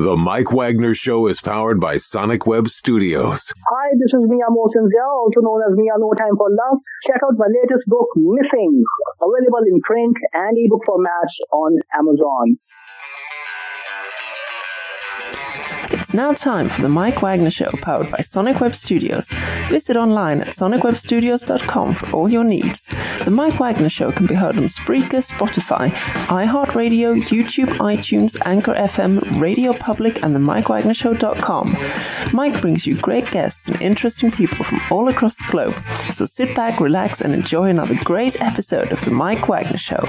The Mike Wagner Show is powered by Sonic Web Studios. Hi, this is Mia Mosensia, also known as Mia No Time for Love. Check out my latest book, Missing, available in print and ebook formats on Amazon. It's now time for the Mike Wagner Show, powered by Sonic Web Studios. Visit online at sonicwebstudios.com for all your needs. The Mike Wagner Show can be heard on Spreaker, Spotify, iHeartradio, YouTube, iTunes, Anchor FM, Radio Public, and the MikeWagnerShow.com. Mike brings you great guests and interesting people from all across the globe. So sit back, relax, and enjoy another great episode of the Mike Wagner Show.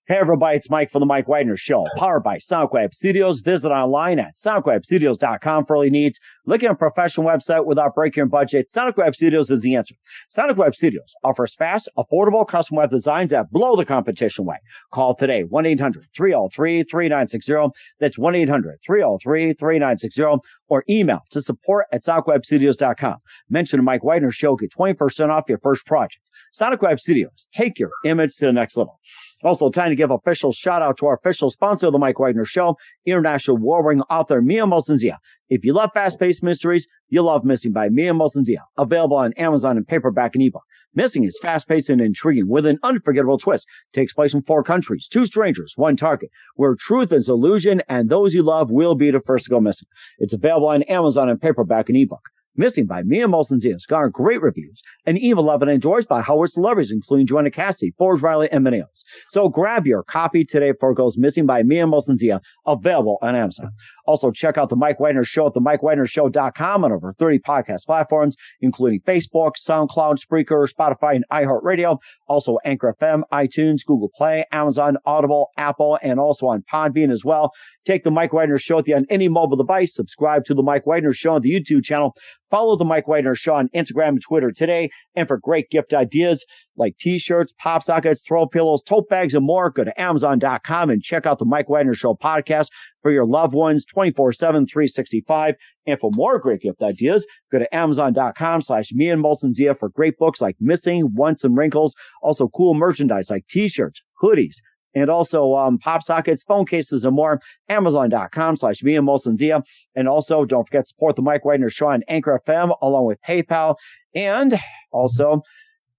Hey everybody, it's Mike from the Mike Wagner Show, powered by Sonic Web Studios. Visit online at sonicwebstudios.com for all your needs. Looking at a professional website without breaking your budget, Sonic Web Studios is the answer. Sonic Web Studios offers fast, affordable custom web designs that blow the competition away. Call today, 1-800-303-3960. That's 1-800-303-3960. Or email to support@sonicwebstudios.com. Mention the Mike Wagner Show, get 20% off your first project. Sonic Web Studios, take your image to the next level. Also, time to give official shout out to our official sponsor of the Mike Wagner Show, international war-winning author Mia Mosensia. If you love fast-paced mysteries, you'll love Missing by Mia Mosensia, available on Amazon in paperback and ebook. Missing is fast-paced and intriguing with an unforgettable twist. Takes place in 4 countries, 2 strangers, 1 target, where truth is illusion and those you love will be the first to go missing. It's available on Amazon in paperback and ebook. Missing by Mia Mosensia has garnered great reviews and even loved and endorsed by Howard celebrities, including Joanna Cassidy, Forbes Riley, and many others. So grab your copy today before it goes missing by Mia Mosensia, available on Amazon. Also, check out the Mike Wagner Show at themikewagnershow.com on over 30 podcast platforms, including Facebook, SoundCloud, Spreaker, Spotify, and iHeartradio. Also, Anchor FM, iTunes, Google Play, Amazon, Audible, Apple, and also on Podbean as well. Take the Mike Wagner Show on any mobile device. Subscribe to the Mike Wagner Show on the YouTube channel. Follow the Mike Wagner Show on Instagram and Twitter today. And for great gift ideas like t-shirts, pop sockets, throw pillows, tote bags, and more, go to Amazon.com and check out the Mike Wagner Show podcast for your loved ones 24/7, 365. And for more great gift ideas, go to Amazon.com/Mia Mosensia for great books like Missing, Once, and Wrinkles. Also cool merchandise like t-shirts, hoodies, and also pop sockets, phone cases, and more. Amazon.com/Mia Mosensia. And also, don't forget to support the Mike Wagner Show on Anchor FM, along with PayPal, and also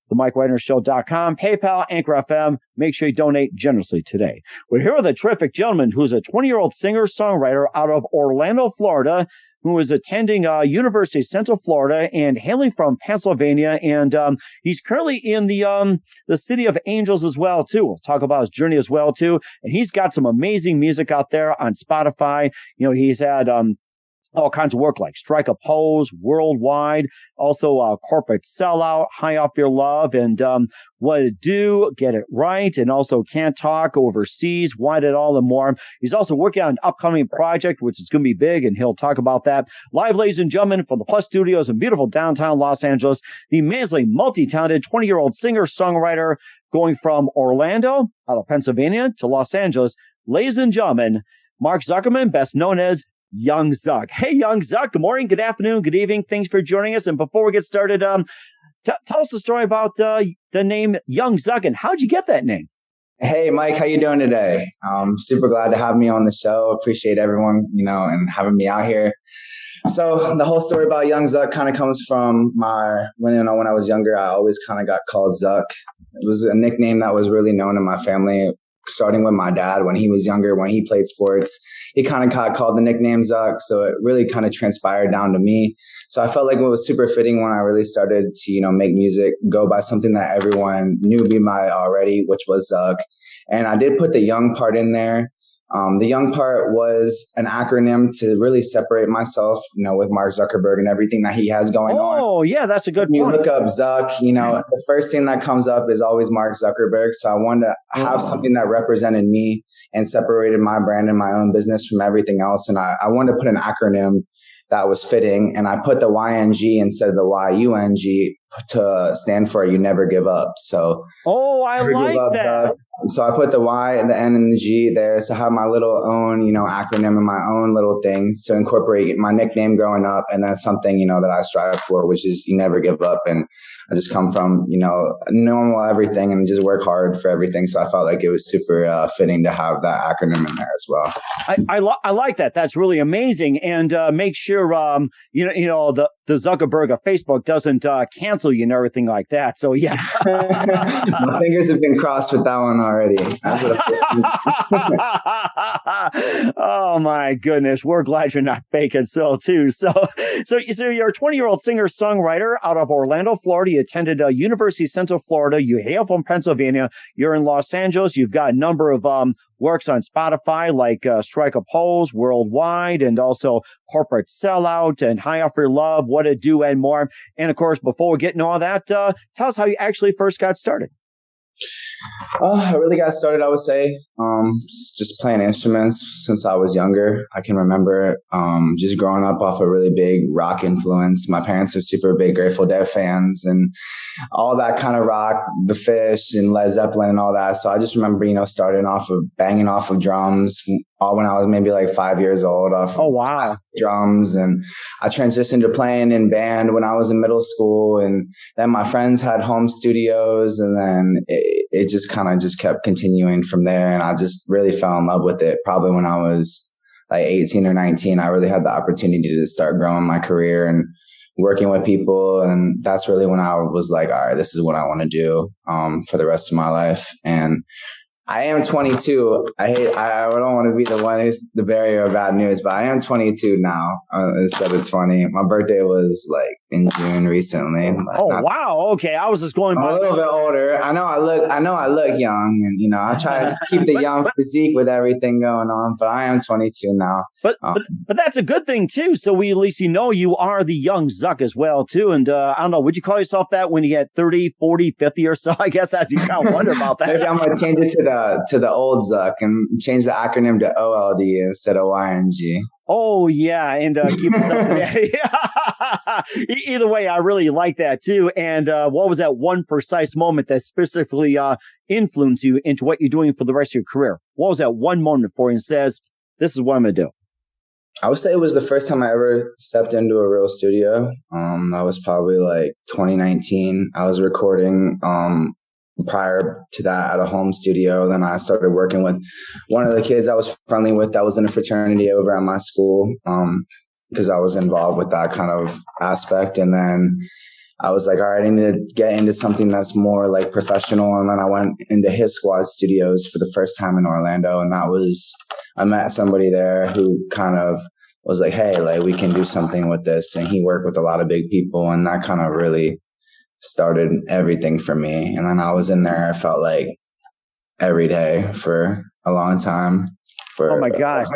the MikeWagnerShow.com, PayPal, Anchor FM. Make sure you donate generously today. We're here with a terrific gentleman who's a 20-year-old singer-songwriter out of Orlando, Florida, who is attending University of Central Florida and hailing from Pennsylvania. And he's currently in the City of Angels as well, too. We'll talk about his journey as well, too. And he's got some amazing music out there on Spotify. You know, he's had all kinds of work like strikeapose, worldwide, also corporate sellout, high off your love, and what to do, get it right, and also canttalk, overseas, want it all and more. He's also working on an upcoming project, which is going to be big, and he'll talk about that. Live, ladies and gentlemen, from the Plus Studios in beautiful downtown Los Angeles, the amazingly multi-talented 20-year-old singer-songwriter going from Orlando, out of Pennsylvania, to Los Angeles. Ladies and gentlemen, Marczuckerman, best known as YNG Zuck. Hey, YNG Zuck. Good morning, good afternoon, good evening. Thanks for joining us. And before we get started, tell us the story about the name YNG Zuck and how'd you get that name? Hey, Mike, how you doing today? Super glad to have me on the show. Appreciate everyone, and having me out here. So the whole story about YNG Zuck kind of comes from when I was younger, I always kind of got called Zuck. It was a nickname that was really known in my family, starting with my dad when he was younger, when he played sports. He kind of got called the nickname Zuck, so it really kind of transpired down to me. So I felt like it was super fitting when I really started to, make music, go by something that everyone knew me by already, which was Zuck. And I did put the young part in there. The young part was an acronym to really separate myself, with Mark Zuckerberg and everything that he has going on. Oh, yeah, that's a good point. You look up Zuck, the first thing that comes up is always Mark Zuckerberg. So I wanted to have something that represented me and separated my brand and my own business from everything else. And I wanted to put an acronym that was fitting. And I put the YNG instead of the YUNG to stand for You Never Give Up. So I like that. So I put the Y and the N and the G there to have my little own, acronym and my own little things to incorporate my nickname growing up. And that's something, that I strive for, which is you never give up. And I just come from, normal everything and just work hard for everything. So I felt like it was super fitting to have that acronym in there as well. I like that. That's really amazing. And make sure, the Zuckerberg of Facebook doesn't cancel you and everything like that. So, yeah. My fingers have been crossed with that one already. That's what Oh, my goodness. We're glad you're not faking so, too. So you're a 20-year-old singer-songwriter out of Orlando, Florida. You attended University of Central Florida. You hail from Pennsylvania. You're in Los Angeles. You've got a number of works on Spotify like Strikeapose, Worldwide, and also Corporate Sellout and High Off Your Love, What It Do, and more. And of course, before we get into all that, tell us how you actually first got started. I really got started, I would say, just playing instruments since I was younger. I can remember just growing up off a really big rock influence. My parents are super big Grateful Dead fans and all that kind of rock, The Fish and Led Zeppelin and all that. So I just remember, starting off of banging off of drums all when I was maybe like 5 years old off of drums. And I transitioned to playing in band when I was in middle school. And then my friends had home studios, and then it just kind of just kept continuing from there. And I just really fell in love with it. Probably when I was like 18 or 19, I really had the opportunity to start growing my career and working with people. And that's really when I was like, all right, this is what I want to do for the rest of my life. And I am 22. I don't want to be the one who's the bearer of bad news, but I am 22 now instead of 20. My birthday was like in June recently. Wow. Okay. I was just going by a little bit older. I know I look young, and I try to keep the young physique with everything going on, but I am 22 now. But that's a good thing too. So we at least you are the young Zuck as well too. And I don't know, would you call yourself that when you get 30, 40, 50 or so? I guess that's, you kind of wonder about that. Maybe I'm going to change it to the old Zuck and change the acronym to OLD instead of YNG. Oh, yeah. And keep us up. Either way, I really like that too. And what was that one precise moment that specifically influenced you into what you're doing for the rest of your career? What was that one moment for you and says, this is what I'm going to do? I would say it was the first time I ever stepped into a real studio. That was probably like 2019. I was recording prior to that at a home studio. Then I started working with one of the kids I was friendly with that was in a fraternity over at my school because I was involved with that kind of aspect. And then I was like, all right, I need to get into something that's more like professional. And then I went into his squad studios for the first time in Orlando. And I met somebody there who kind of was like, hey, like we can do something with this. And he worked with a lot of big people. And that kind of really started everything for me. And then I was in there, I felt like every day for a long time. Oh my gosh.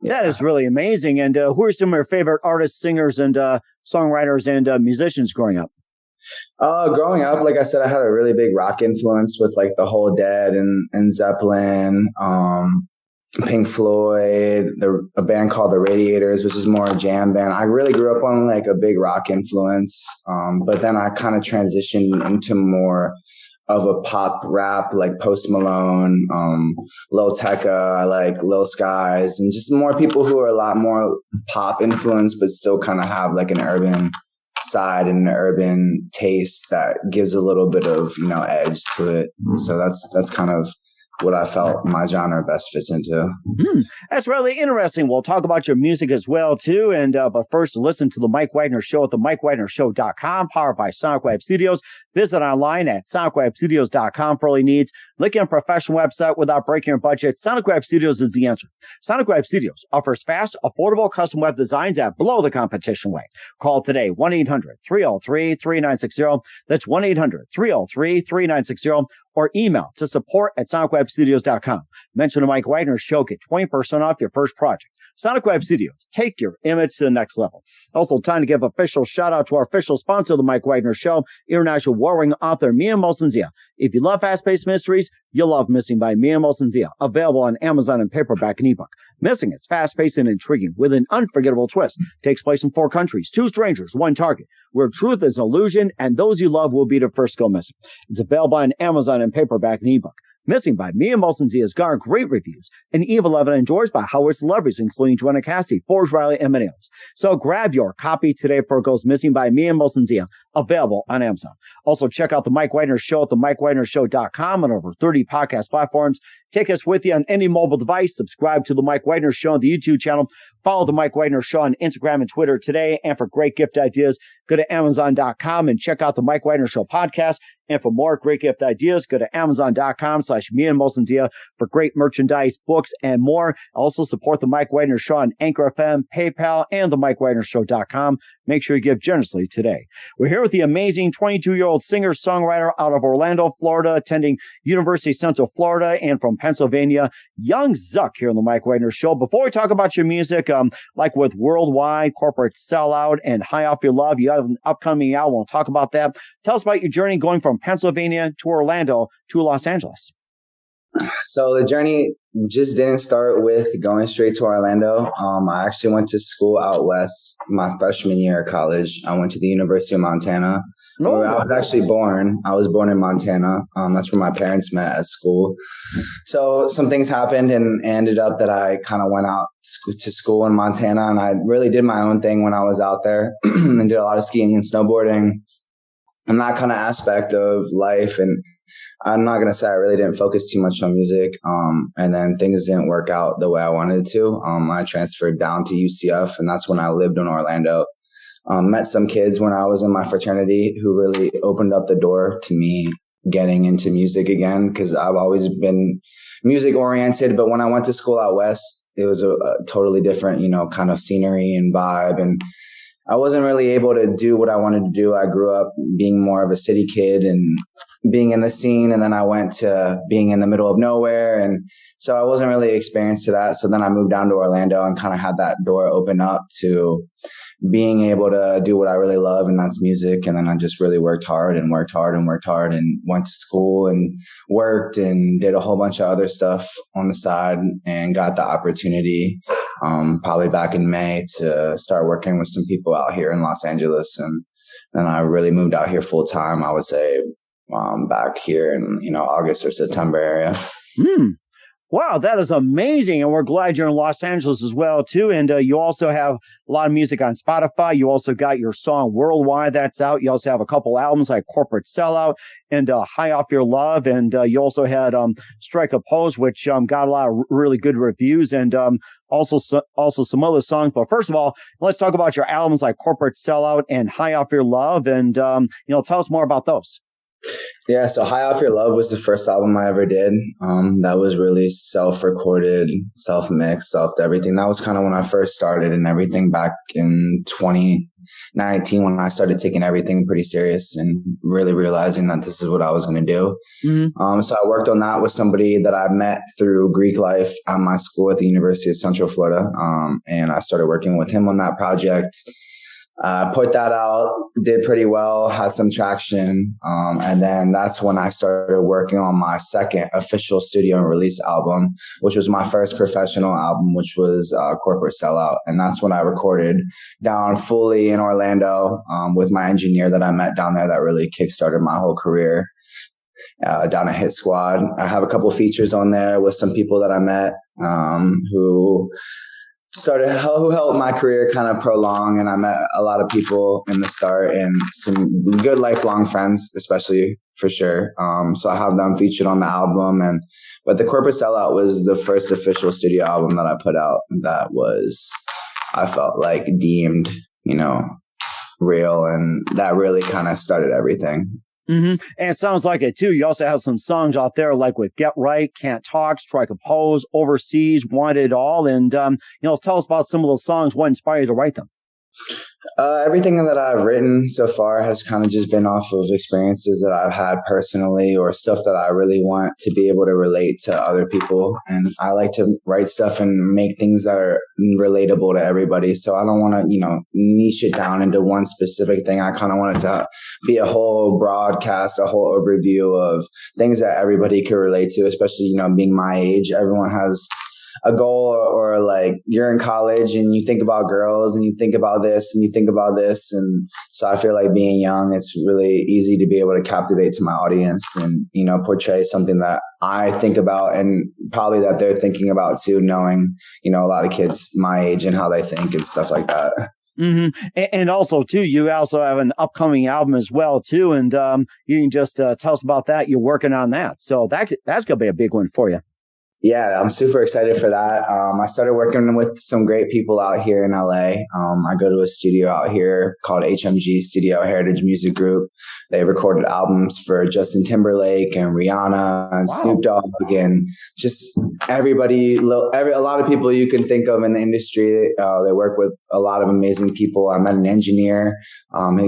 That is really amazing. And who are some of your favorite artists, singers, and songwriters and musicians growing up? Growing up, like I said, I had a really big rock influence with like the whole Dead and Zeppelin, Pink Floyd, a band called the Radiators, which is more a jam band. I really grew up on like a big rock influence. But then I kind of transitioned into more of a pop rap, like Post Malone, Lil Tecca, I like Lil Skies, and just more people who are a lot more pop influenced, but still kind of have like an urban side and an urban taste that gives a little bit of, edge to it. So that's kind of what I felt my genre best fits into. That's really interesting. We'll talk about your music as well, too. And but first, listen to The Mike Wagner Show at themikewagnershow.com, powered by Sonic Web Studios. Visit online at sonicwebstudios.com for all your needs. Looking at a professional website without breaking your budget? Sonic Web Studios is the answer. Sonic Web Studios offers fast, affordable custom web designs at below the competition rate. Call today, 1-800-303-3960. That's 1-800-303-3960. Or email to support@sonicwebstudios.com. Mention the Mike Wagner Show. Get 20% off your first project. Sonic Web Studios. Take your image to the next level. Also, time to give official shout out to our official sponsor of the Mike Wagner Show, international warring author Mia Molson-Zia. If you love fast-paced mysteries, you'll love Missing by Mia Molson-Zia. Available on Amazon in paperback and ebook. Missing is fast-paced and intriguing with an unforgettable twist. Takes place in 4 countries, 2 strangers, 1 target, where truth is an illusion and those you love will be the first to go missing. It's available on Amazon in paperback and ebook. Missing by Mia Molson-Zia has garnered great reviews and even endorsed by Howard celebrities, including Joanna Cassidy, Forbes Riley, and many others. So grab your copy today before it goes missing by Mia Molson-Zia, available on Amazon. Also, check out The Mike Wagner Show at themikewagnershow.com and over 30 podcast platforms. Take us with you on any mobile device. Subscribe to The Mike Wagner Show on the YouTube channel. Follow The Mike Wagner Show on Instagram and Twitter today. And for great gift ideas, go to Amazon.com and check out The Mike Wagner Show podcast. And for more great gift ideas, go to Amazon.com/Mia Molson-Zia for great merchandise, books, and more. Also support The Mike Wagner Show on Anchor FM, PayPal, and themikewagnershow.com. Make sure you give generously today. We're here with the amazing 22-year-old singer-songwriter out of Orlando, Florida, attending University of Central Florida, and from Pennsylvania, YNG Zuck here on The Mike Wagner Show. Before we talk about your music, like with Worldwide, Corporate Sellout, and High Off Your Love, you have an upcoming album. We'll talk about that. Tell us about your journey going from Pennsylvania to Orlando to Los Angeles. So the journey just didn't start with going straight to Orlando. I actually went to school out west my freshman year of college. I went to the University of Montana, where I was actually born. I was born in Montana. That's where my parents met at school. So some things happened and ended up that I kind of went out to school in Montana, and I really did my own thing when I was out there and did a lot of skiing and snowboarding and that kind of aspect of life. And I'm not going to say I really didn't focus too much on music. And then things didn't work out the way I wanted to. I transferred down to UCF, and that's when I lived in Orlando. Met some kids when I was in my fraternity who really opened up the door to me getting into music again, because I've always been music oriented. But when I went to school out west, it was a totally different, kind of scenery and vibe. And I wasn't really able to do what I wanted to do. I grew up being more of a city kid and being in the scene. And then I went to being in the middle of nowhere. And so I wasn't really experienced to that. So then I moved down to Orlando and kind of had that door open up to being able to do what I really love, and that's music. And then I just really worked hard and went to school and worked and did a whole bunch of other stuff on the side, and got the opportunity probably back in May to start working with some people out here in Los Angeles. And then I really moved out here full time, I would say, back here in, August or September area. Wow, that is amazing. And we're glad you're in Los Angeles as well, too. And you also have a lot of music on Spotify. You also got your song Worldwide that's out. You also have a couple albums like Corporate Sellout and High Off Your Love. And you also had Strikeapose, which got a lot of really good reviews, and also some other songs. But first of all, let's talk about your albums like Corporate Sellout and High Off Your Love. And, tell us more about those. Yeah, so High Off Your Love was the first album I ever did. That was really self-recorded, self-mixed, self-everything. That was kind of when I first started and everything back in 2019, when I started taking everything pretty serious and really realizing that this is what I was going to do. So I worked on that with somebody that I met through Greek life at my school at the University of Central Florida. And I started working with him on that project. Put that out, did pretty well, had some traction. And then that's when I started working on my second official studio and release album, which was my first professional album, which was Corporate Sellout. And that's when I recorded down fully in Orlando with my engineer that I met down there that really kickstarted my whole career down at Hit Squad. I have a couple features on there with some people that I met who helped my career kind of prolong, and I met a lot of people in the start and some good lifelong friends, especially for sure. So I have them featured on the album, but the Corporate Sellout was the first official studio album that I put out that was, I felt like, deemed, real, and that really kind of started everything. And it sounds like it, too. You also have some songs out there like with Get Right, Can't Talk, Strike a Pose, Overseas, Want It All. And, tell us about some of those songs. What inspired you to write them? Everything that I've written so far has kind of just been off of experiences that I've had personally, or stuff that I really want to be able to relate to other people. And I like to write stuff and make things that are relatable to everybody. So I don't want to, niche it down into one specific thing. I kind of want it to be a whole broadcast, a whole overview of things that everybody can relate to, especially, being my age. Everyone has a goal or like you're in college and you think about girls and you think about this and you think about this. And so I feel like being young, it's really easy to be able to captivate to my audience and, you know, portray something that I think about and probably that they're thinking about too, knowing, you know, a lot of kids my age and how they think and stuff like that. Mm-hmm. And also, too, you also have an upcoming album as well, too. And you can just tell us about that. You're working on that. So that's going to be a big one for you. Yeah, I'm super excited for that. I started working with some great people out here in LA. I go to a studio out here called HMG Studio Heritage Music Group. They recorded albums for Justin Timberlake and Rihanna and Snoop Dogg and just everybody, a lot of people you can think of in the industry. They work with a lot of amazing people. I met an engineer.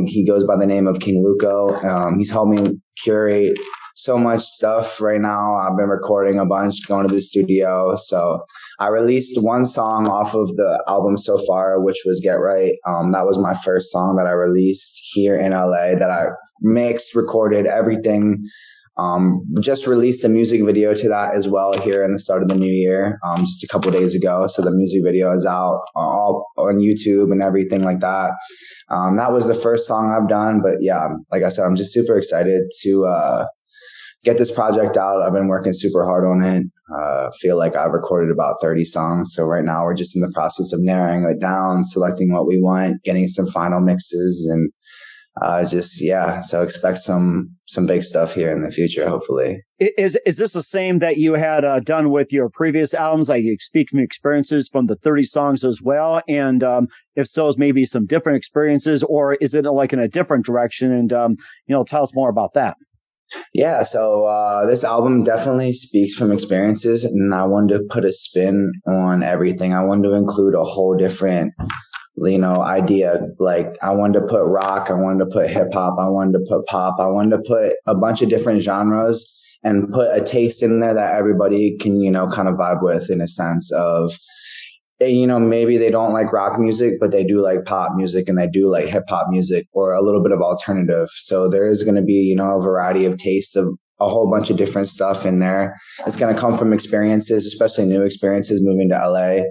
He goes by the name of King Luco. He's helped me curate so much stuff right now. I've been recording a bunch, going to the studio. So I released one song off of the album so far, which was Get Right. That was my first song that I released here in LA that I mixed, recorded everything. Just released a music video to that as well here in the start of the new year, just a couple of days ago. So the music video is out all on YouTube and everything like that. That was the first song I've done. But yeah, like I said, I'm just super excited to get this project out. I've been working super hard on it. Feel like I've recorded about 30 songs. So right now we're just in the process of narrowing it down, selecting what we want, getting some final mixes and so expect some big stuff here in the future, hopefully. Is this the same that you had done with your previous albums? Like you speak from experiences from the 30 songs as well? And if so, is maybe some different experiences, or is it like in a different direction? And, tell us more about that. Yeah, so this album definitely speaks from experiences, and I wanted to put a spin on everything. I wanted to include a whole different, idea. Like I wanted to put rock, I wanted to put hip hop, I wanted to put pop, I wanted to put a bunch of different genres and put a taste in there that everybody can, kind of vibe with, in a sense of, maybe they don't like rock music, but they do like pop music and they do like hip hop music or a little bit of alternative. So there is going to be, a variety of tastes of a whole bunch of different stuff in there. It's going to come from experiences, especially new experiences, moving to LA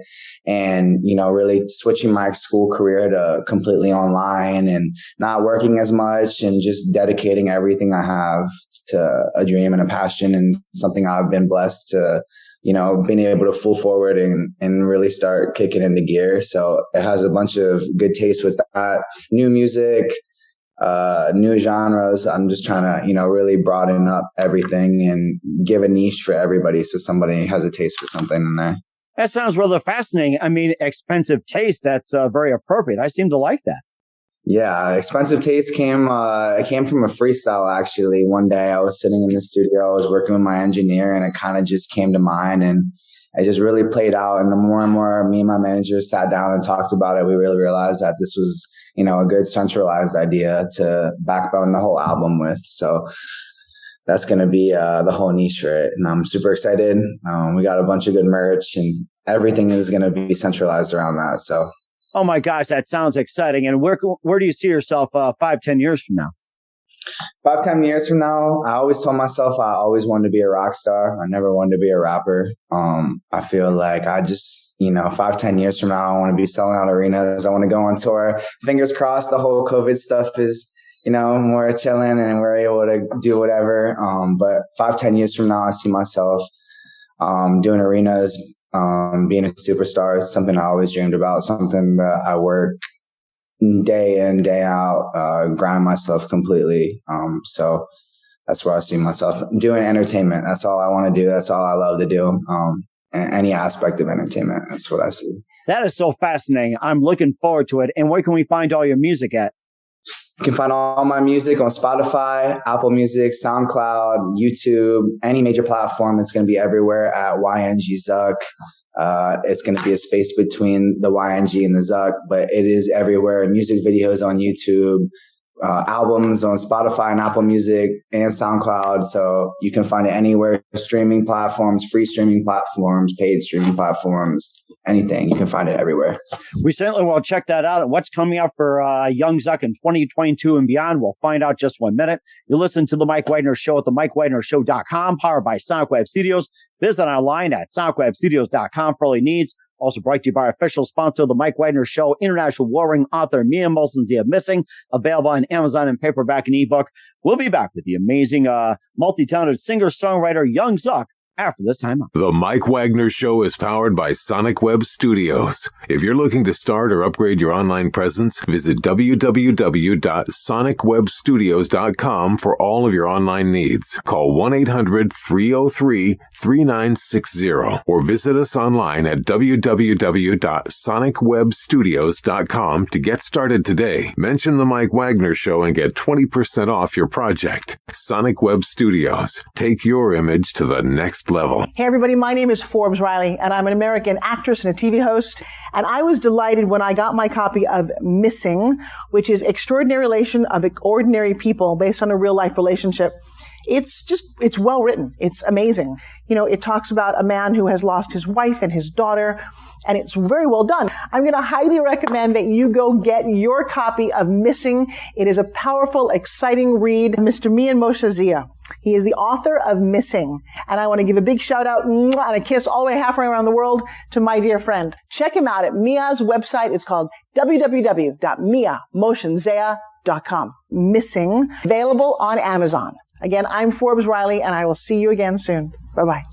and, really switching my school career to completely online and not working as much and just dedicating everything I have to a dream and a passion and something I've been blessed to, being able to full forward and really start kicking into gear. So it has a bunch of good taste with that. New music, new genres. I'm just trying to, really broaden up everything and give a niche for everybody. So somebody has a taste for something in there. That sounds rather fascinating. I mean, expensive taste. That's very appropriate. I seem to like that. Yeah, expensive taste came from a freestyle, actually. One day I was sitting in the studio, I was working with my engineer, and it kind of just came to mind and it just really played out. And the more and more me and my manager sat down and talked about it, we really realized that this was, a good centralized idea to backbone the whole album with. So that's going to be the whole niche for it. And I'm super excited. We got a bunch of good merch and everything is going to be centralized around that. So. Oh my gosh, that sounds exciting. And where do you see yourself 5-10 years from now? 5-10 years from now, I always told myself I always wanted to be a rock star. I never wanted to be a rapper. I feel like I just, 5-10 years from now, I want to be selling out arenas. I want to go on tour. Fingers crossed the whole COVID stuff is, more chilling and we're able to do whatever. But 5-10 years from now, I see myself doing arenas, being a superstar. Is something I always dreamed about, something that I work day in, day out, grind myself completely. So that's where I see myself doing entertainment. That's all I want to do. That's all I love to do. Any aspect of entertainment. That's what I see. That is so fascinating. I'm looking forward to it. And where can we find all your music at? You can find all my music on Spotify, Apple Music, SoundCloud, YouTube, any major platform. It's going to be everywhere at YNG Zuck. It's going to be a space between the YNG and the Zuck, but it is everywhere. Music videos on YouTube, albums on Spotify and Apple Music and SoundCloud. So you can find it anywhere, streaming platforms, free streaming platforms, paid streaming platforms, anything. You can find it everywhere. We certainly will check that out. And what's coming up for Young Zuck in 2022 and beyond, we'll find out just 1 minute. You listen to The Mike Wagner Show at themikewagnershow.com, powered by Sonic Web Studios. Visit online at sonicwebstudios.com for all your needs. Also brought to you by our official sponsor, The Mike Wagner Show, international warring author Mia Molson-Zia Missing, available on Amazon in paperback and ebook. We'll be back with the amazing multi-talented singer-songwriter Young Zuck after this time up. The Mike Wagner Show is powered by Sonic Web Studios. If you're looking to start or upgrade your online presence, visit www.sonicwebstudios.com for all of your online needs. Call 1-800-303-3960 or visit us online at www.sonicwebstudios.com to get started today. Mention The Mike Wagner Show and get 20% off your project. Sonic Web Studios. Take your image to the next level. Hey everybody, my name is Forbes Riley and I'm an American actress and a TV host, and I was delighted when I got my copy of Missing, which is Extraordinary Relation of Ordinary People based on a real life relationship. It's well written. It's amazing. You know, it talks about a man who has lost his wife and his daughter, and it's very well done. I'm going to highly recommend that you go get your copy of Missing. It is a powerful, exciting read. Mr. Mia Molson-Zia. He is the author of Missing. And I want to give a big shout out and a kiss all the way halfway around the world to my dear friend. Check him out at Mia's website. It's called www.miamotionzea.com. Missing. Available on Amazon. Again, I'm Forbes Riley, and I will see you again soon. Bye-bye.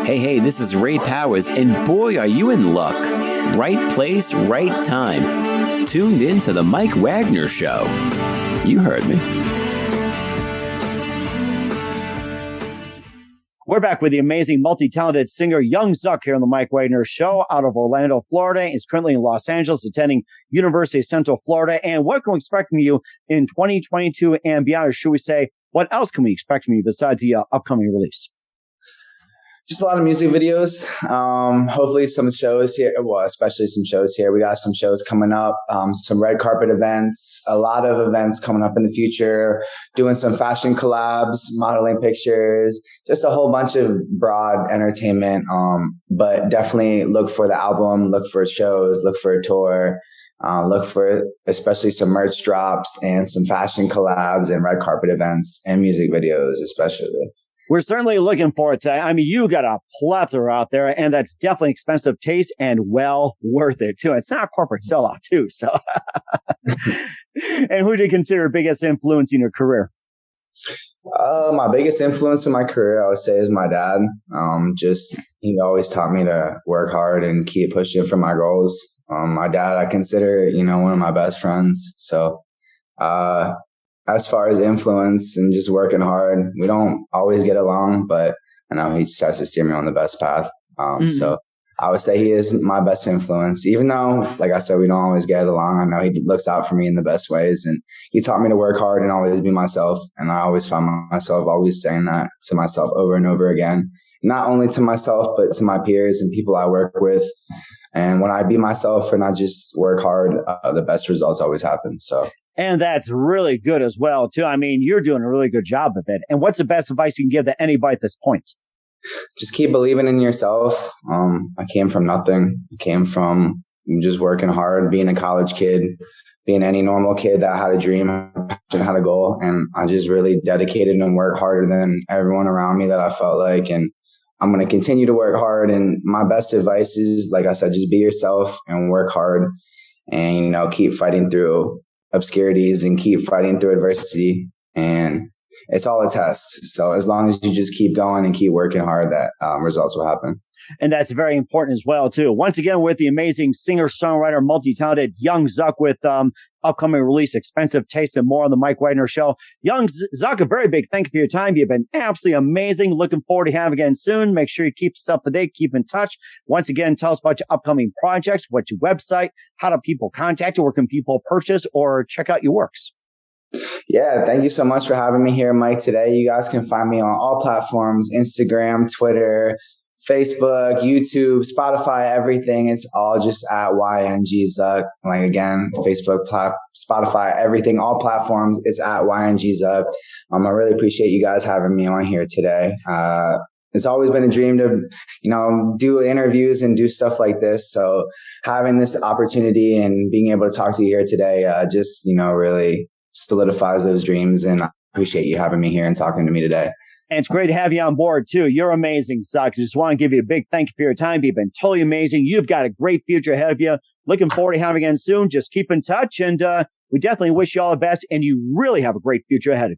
Hey, this is Ray Powers, and boy, are you in luck. Right place, right time. Tuned in to The Mike Wagner Show. You heard me. We're back with the amazing multi-talented singer Young Zuck here on The Mike Wagner Show out of Orlando, Florida. He's currently in Los Angeles attending University of Central Florida. And what can we expect from you in 2022 and beyond? Or should we say, what else can we expect from you besides the upcoming release? Just a lot of music videos. Hopefully some shows here. Well, especially some shows here. We got some shows coming up, some red carpet events, a lot of events coming up in the future, doing some fashion collabs, modeling pictures, just a whole bunch of broad entertainment. But definitely look for the album, look for shows, look for a tour, look for especially some merch drops and some fashion collabs and red carpet events and music videos, especially. We're certainly looking forward to it. I mean, you got a plethora out there, and that's definitely expensive taste and well worth it, too. It's not a corporate sellout, too. So, and who do you consider your biggest influence in your career? My biggest influence in my career, I would say, is my dad. He always taught me to work hard and keep pushing for my goals. My dad, I consider, one of my best friends. So, as far as influence and just working hard, we don't always get along, but I know he tries to steer me on the best path. So I would say he is my best influence, even though, like I said, we don't always get along. I know he looks out for me in the best ways, and he taught me to work hard and always be myself. And I always found myself always saying that to myself over and over again, not only to myself, but to my peers and people I work with. And when I be myself and I just work hard, the best results always happen. So. And that's really good as well, too. I mean, you're doing a really good job of it. And what's the best advice you can give to anybody at this point? Just keep believing in yourself. I came from nothing. I came from just working hard, being a college kid, being any normal kid that had a dream, and had a goal. And I just really dedicated and worked harder than everyone around me that I felt like. And I'm going to continue to work hard. And my best advice is, like I said, just be yourself and work hard and, keep fighting through obscurities and keep fighting through adversity, and it's all a test. So as long as you just keep going and keep working hard, that results will happen. And that's very important as well, too. Once again, with the amazing singer-songwriter, multi-talented Young Zuck with upcoming release, Expensive Taste, and more on The Mike Wagner Show. Young Zuck, a very big thank you for your time. You've been absolutely amazing. Looking forward to having you again soon. Make sure you keep us up to date, keep in touch. Once again, tell us about your upcoming projects, what's your website, how do people contact you, where can people purchase or check out your works? Yeah, thank you so much for having me here, Mike, today. You guys can find me on all platforms, Instagram, Twitter, Facebook, YouTube, Spotify, everything. It's all just at YNG Zuck. Like again, Facebook, Spotify, everything, all platforms. It's at YNG Zuck. I really appreciate you guys having me on here today. It's always been a dream to, do interviews and do stuff like this. So having this opportunity and being able to talk to you here today, just, really solidifies those dreams. And I appreciate you having me here and talking to me today. And it's great to have you on board, too. You're amazing, Zuck. I just want to give you a big thank you for your time. You've been totally amazing. You've got a great future ahead of you. Looking forward to having you again soon. Just keep in touch. And we definitely wish you all the best. And you really have a great future ahead of you.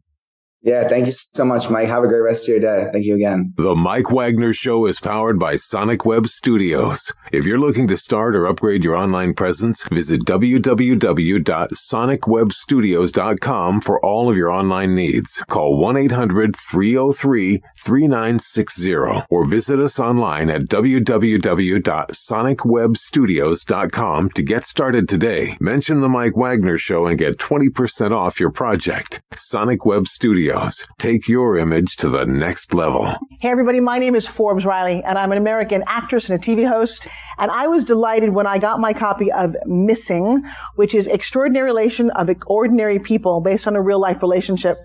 Yeah, thank you so much, Mike. Have a great rest of your day. Thank you again. The Mike Wagner Show is powered by Sonic Web Studios. If you're looking to start or upgrade your online presence, visit www.sonicwebstudios.com for all of your online needs. Call 1-800-303-3960 or visit us online at www.sonicwebstudios.com to get started today. Mention the Mike Wagner Show and get 20% off your project. Sonic Web Studios. Take your image to the next level. Hey everybody, my name is Forbes Riley, and I'm an American actress and a TV host. And I was delighted when I got my copy of Missing, which is Extraordinary Relation of Ordinary People based on a real life relationship.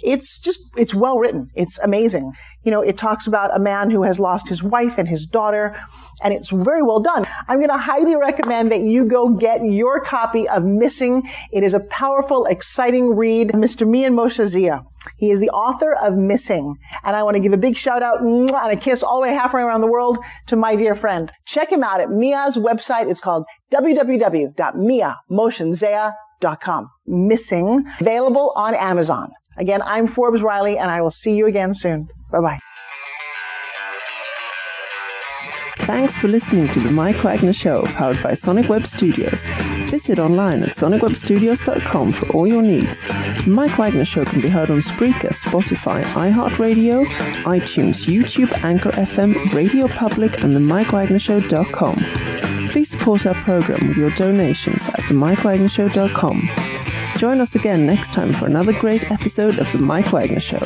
It's well written. It's amazing. It talks about a man who has lost his wife and his daughter, and it's very well done. I'm going to highly recommend that you go get your copy of Missing. It is a powerful, exciting read. Mr. Mian Moshe Zia. He is the author of Missing. And I want to give a big shout out and a kiss all the way halfway around the world to my dear friend. Check him out at Mia's website. It's called www.miamotionzea.com. Missing. Available on Amazon. Again, I'm Forbes Riley, and I will see you again soon. Bye-bye. Thanks for listening to The Mike Wagner Show, powered by Sonic Web Studios. Visit online at sonicwebstudios.com for all your needs. The Mike Wagner Show can be heard on Spreaker, Spotify, iHeartradio, iTunes, YouTube, Anchor FM, Radio Public, and themikewagnershow.com. Please support our program with your donations at themikewagnershow.com. Join us again next time for another great episode of The Mike Wagner Show.